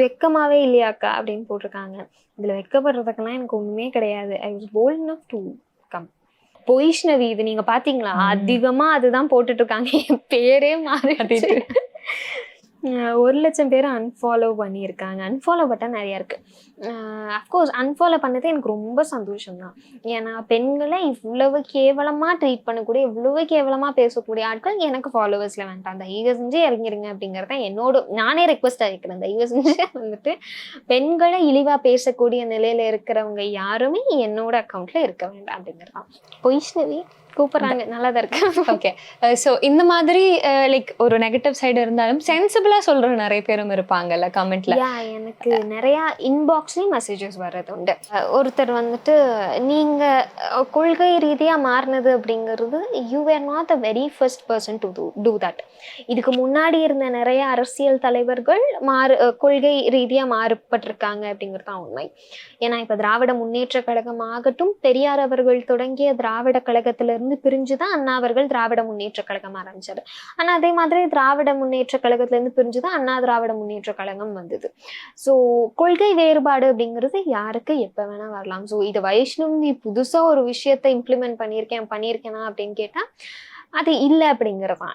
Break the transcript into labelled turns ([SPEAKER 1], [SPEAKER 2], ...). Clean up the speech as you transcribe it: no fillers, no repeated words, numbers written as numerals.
[SPEAKER 1] வெக்கமாவே இல்லையாக்கா அப்படின்னு போட்டிருக்காங்க. இதுல வெக்கப்படுறதுக்கெல்லாம் எனக்கு ஒண்ணுமே கிடையாது. I was bold enough to come. Vaishnavi இது நீங்க பாத்தீங்களா? அதிகமா அதுதான் போட்டுட்டு இருக்காங்க. என் பேரே மாறிடுச்சு. 1,00,000 பேர் அன்ஃபாலோ பண்ணியிருக்காங்க. அன்ஃபாலோ பட்டன் நிறைய இருக்கு. அஃப்கோர்ஸ் அன்ஃபாலோ பண்ணது எனக்கு ரொம்ப சந்தோஷம் தான். ஏன்னா பெண்களை இவ்வளவு கேவலமா ட்ரீட் பண்ணக்கூடிய, இவ்வளவு கேவலமா பேசக்கூடிய ஆட்கள் எனக்கு ஃபாலோவர்ஸ்ல வேண்டாம். தயவு செஞ்சு இறங்கிருங்க அப்படிங்கறத என்னோட நானே ரெக்வஸ்ட் ஆகிக்கிறேன். தயவு செஞ்சு வந்துட்டு பெண்களை இழிவா பேசக்கூடிய நிலையில இருக்கிறவங்க யாருமே என்னோட அக்கௌண்ட்ல இருக்க வேண்டாம் அப்படிங்கறதான். பொய்ஷ்ணவி கூப்பிடுறாங்க, நல்லாதான் இருக்கு.
[SPEAKER 2] ஓகே, ஸோ இந்த மாதிரி லைக் ஒரு நெகட்டிவ் சைடு இருந்தாலும் சென்சிபிளா சொல்ற நிறைய பேரும் இருப்பாங்கல்ல கமெண்ட்ல.
[SPEAKER 1] எனக்கு நிறைய இன்பாக்ஸ்லயும் மெசேஜஸ் வர்றது உண்டு. ஒருத்தர் வந்துட்டு நீங்க கொள்கை ரீதியா மாறினது அப்படிங்கிறது you are not the very first person to do that. இதுக்கு முன்னாடி இருந்த நிறைய அரசியல் தலைவர்கள் கொள்கை ரீதியா மாறுபட்டிருக்காங்க அப்படிங்கிறது தான் உண்மை. ஏன்னா இப்ப திராவிட முன்னேற்ற கழகம் ஆகட்டும், பெரியார் அவர்கள் தொடங்கிய திராவிட கழகத்திலிருந்து பிரிஞ்சுதான் அண்ணா அவர்கள் திராவிட முன்னேற்ற கழகம் ஆரம்பிச்சாரு. ஆனா அதே மாதிரி திராவிட முன்னேற்ற கழகத்துல இருந்து பிரிஞ்சுதான் அண்ணா திராவிட முன்னேற்ற கழகம் வந்தது. ஸோ கொள்கை வேறுபாடு அப்படிங்கிறது யாருக்கு எப்ப வேணா வரலாம். ஸோ இது வைஷ்ணவி புதுசா ஒரு விஷயத்தை இம்ப்ளிமெண்ட் பண்ணியிருக்கேனா அப்படின்னு கேட்டா அது இல்லை அப்படிங்கிறதான்.